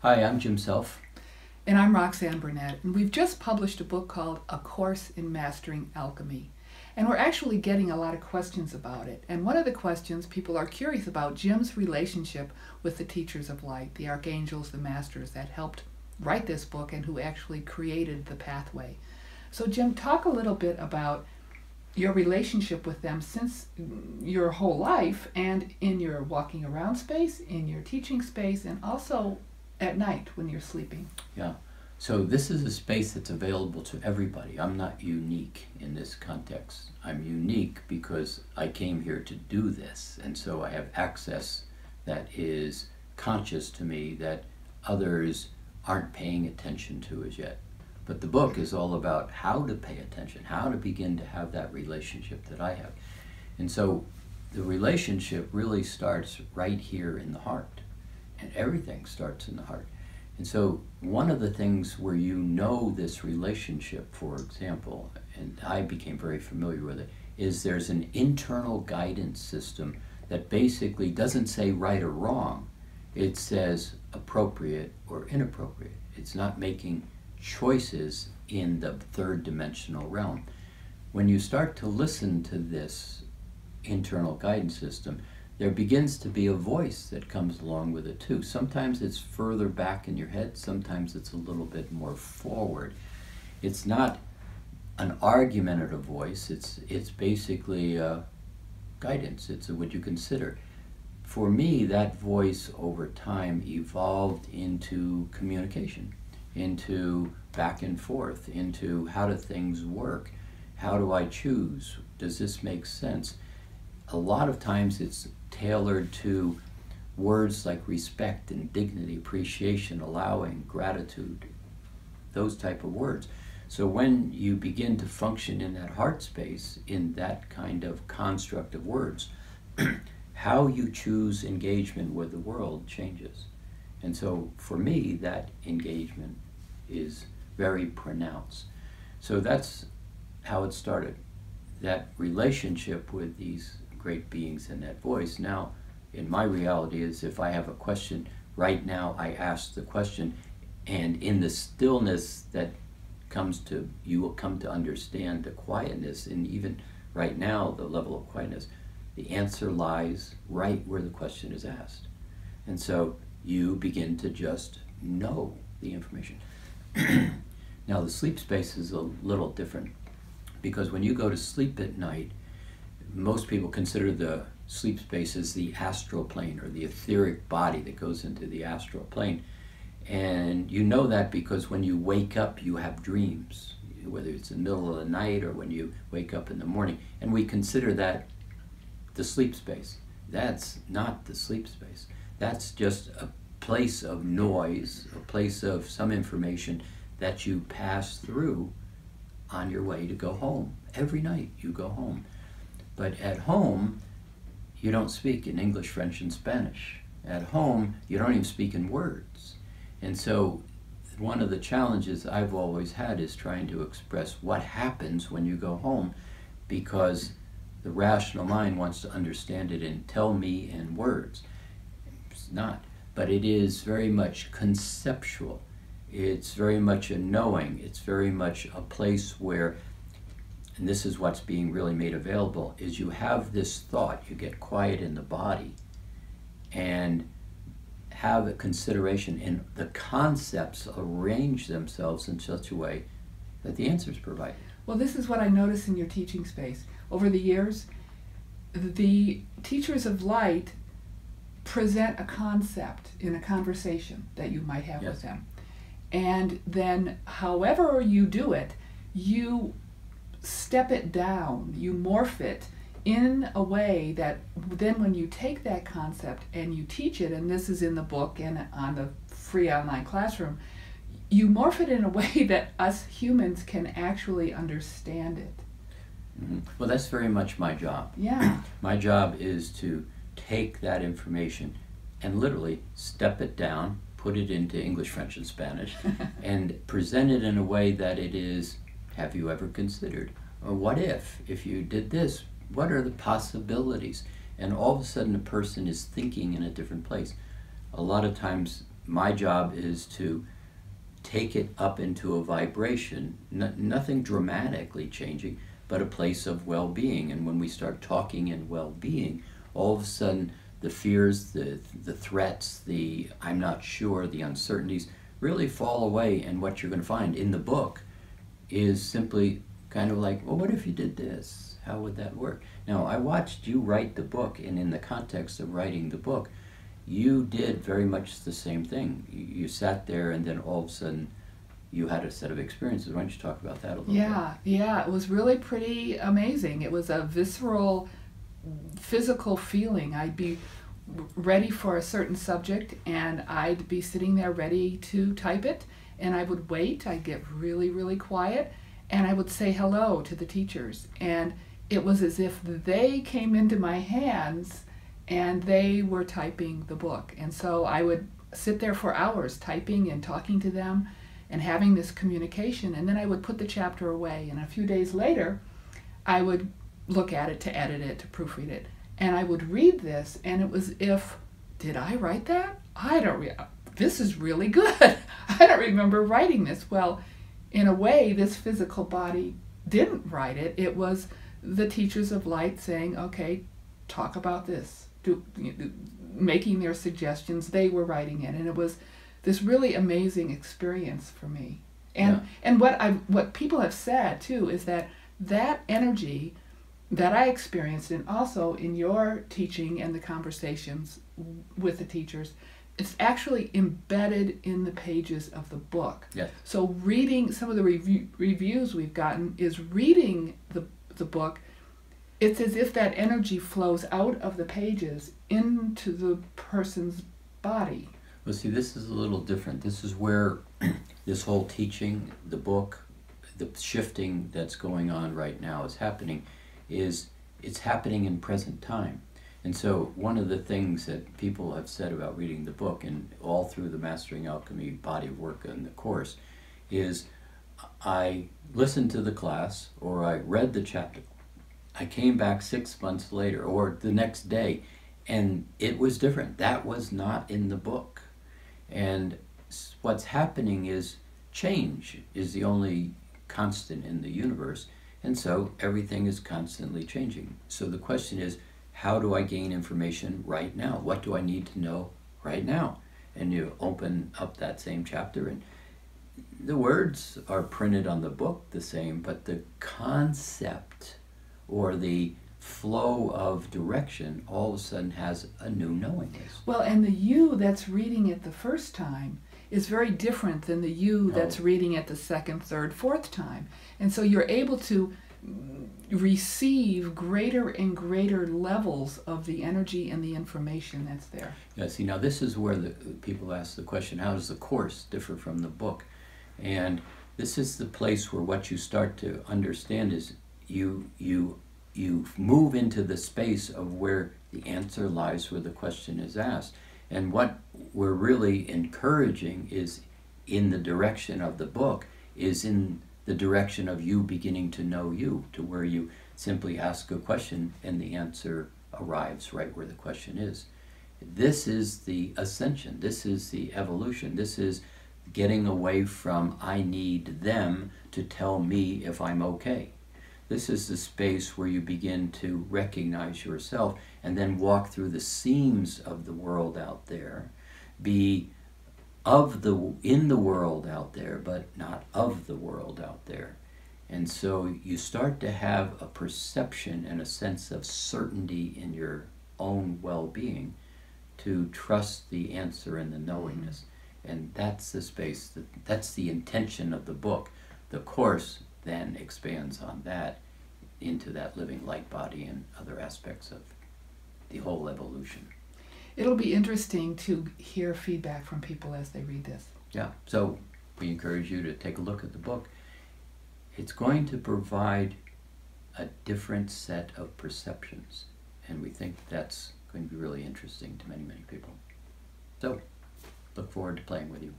Hi, I'm Jim Self. And I'm Roxane Burnett, and we've just published a book called A Course in Mastering Alchemy. And we're actually getting a lot of questions about it. And one of the questions people are curious about Jim's relationship with the teachers of light, the archangels, the masters that helped write this book and who actually created the pathway. So Jim, talk a little bit about your relationship with them since your whole life and in your walking around space, in your teaching space, and also at night when you're sleeping. Yeah. So this is a space that's available to everybody. I'm not unique in this context. I'm unique because I came here to do this, and so I have access that is conscious to me that others aren't paying attention to as yet. But the book is all about how to pay attention, how to begin to have that relationship that I have. And so the relationship really starts right here in the heart. And everything starts in the heart. And so one of the things where you know this relationship, for example, and I became very familiar with it, is there's an internal guidance system that basically doesn't say right or wrong. It says appropriate or inappropriate. It's not making choices in the third dimensional realm. When you start to listen to this internal guidance system, there begins to be a voice that comes along with it too. Sometimes it's further back in your head, sometimes it's a little bit more forward. It's not an argumentative voice, it's basically guidance, it's what you consider. For me, that voice over time evolved into communication, into back and forth, into how do things work, how do I choose, does this make sense? A lot of times it's tailored to words like respect and dignity, appreciation, allowing, gratitude, those type of words. So when you begin to function in that heart space, in that kind of construct of words, how you choose engagement with the world changes. And so for me, that engagement is very pronounced. So that's how it started. That relationship with these great beings in that voice. Now, in my reality is if I have a question, right now I ask the question, and in the stillness that comes to, you will come to understand the quietness, and even right now, the level of quietness, the answer lies right where the question is asked. And so you begin to just know the information. Now, the sleep space is a little different, because when you go to sleep at night, most people consider the sleep space as the astral plane or the etheric body that goes into the astral plane. And you know that because when you wake up, you have dreams, whether it's in the middle of the night or when you wake up in the morning. And we consider that the sleep space. That's not the sleep space. That's just a place of noise, a place of some information that you pass through on your way to go home. Every night you go home. But at home, you don't speak in English, French, and Spanish. At home, you don't even speak in words. And so one of the challenges I've always had is trying to express what happens when you go home, because the rational mind wants to understand it and tell me in words. It's not. But it is very much conceptual. It's very much a knowing. It's very much a place where, and this is what's being really made available, is you have this thought, you get quiet in the body, and have a consideration, and the concepts arrange themselves in such a way that the answer is provided. Well, this is what I noticed in your teaching space. Over the years, the teachers of light present a concept in a conversation that you might have with them. And then however you do it, you step it down, you morph it in a way that then when you take that concept and you teach it, and this is in the book and on the free online classroom, you morph it in a way that us humans can actually understand it. Mm-hmm. Well, that's very much my job. Yeah. My job is to take that information and literally step it down, put it into English, French, and Spanish, and present it in a way that it is, have you ever considered? Or what if you did this, what are the possibilities? And all of a sudden a person is thinking in a different place. A lot of times my job is to take it up into a vibration, nothing dramatically changing, but a place of well-being. And when we start talking in well-being, all of a sudden the fears, the threats, the I'm not sure, the uncertainties really fall away. And what you're going to find in the book is simply kind of like, well, what if you did this? How would that work? Now, I watched you write the book, and in the context of writing the book, you did very much the same thing. You sat there, and then all of a sudden you had a set of experiences. Why don't you talk about that a little bit? Yeah, it was really pretty amazing. It was a visceral, physical feeling. I'd be ready for a certain subject, and I'd be sitting there ready to type it, and I would wait. I'd get really, really quiet, and I would say hello to the teachers. And it was as if they came into my hands and they were typing the book. And so I would sit there for hours typing and talking to them and having this communication, and then I would put the chapter away, and a few days later I would look at it to edit it, to proofread it, and I would read this, and it was if, did I write that? This is really good. I don't remember writing this. Well, in a way, this physical body didn't write it. It was the teachers of light saying, okay, talk about this, making their suggestions. They were writing it, and it was this really amazing experience for me. And what people have said too is that energy that I experienced, and also in your teaching and the conversations with the teachers, it's actually embedded in the pages of the book. Yes. So reading some of the reviews we've gotten is reading the book. It's as if that energy flows out of the pages into the person's body. Well, see, this is a little different. This is where this whole teaching, the book, the shifting that's going on right now is happening, it's happening in present time. And so one of the things that people have said about reading the book, and all through the Mastering Alchemy body of work in the course, is I listened to the class, or I read the chapter, I came back 6 months later, or the next day, and it was different. That was not in the book. And what's happening is change is the only constant in the universe, and so everything is constantly changing. So the question is, how do I gain information right now? What do I need to know right now? And you open up that same chapter, and the words are printed on the book the same, but the concept or the flow of direction all of a sudden has a new knowingness. Well, and the you that's reading it the first time is very different than the you that's reading it the second, third, fourth time. And so you're able to receive greater and greater levels of the energy and the information that's there. Yeah, see, now this is where the people ask the question, how does the course differ from the book? And this is the place where what you start to understand is you move into the space of where the answer lies, where the question is asked. And what we're really encouraging is in the direction of the book, is in the direction of you beginning to know you, to where you simply ask a question and the answer arrives right where the question is. This is the ascension. This is the evolution. This is getting away from I need them to tell me if I'm okay. This is the space where you begin to recognize yourself and then walk through the seams of the world out there, be in the world out there, but not of the world out there. And so you start to have a perception and a sense of certainty in your own well-being to trust the answer and the knowingness. And that's the space, that's the intention of the book. The course then expands on that into that living light body and other aspects of the whole evolution. It'll be interesting to hear feedback from people as they read this. Yeah, so we encourage you to take a look at the book. It's going to provide a different set of perceptions, and we think that's going to be really interesting to many, many people. So, look forward to playing with you.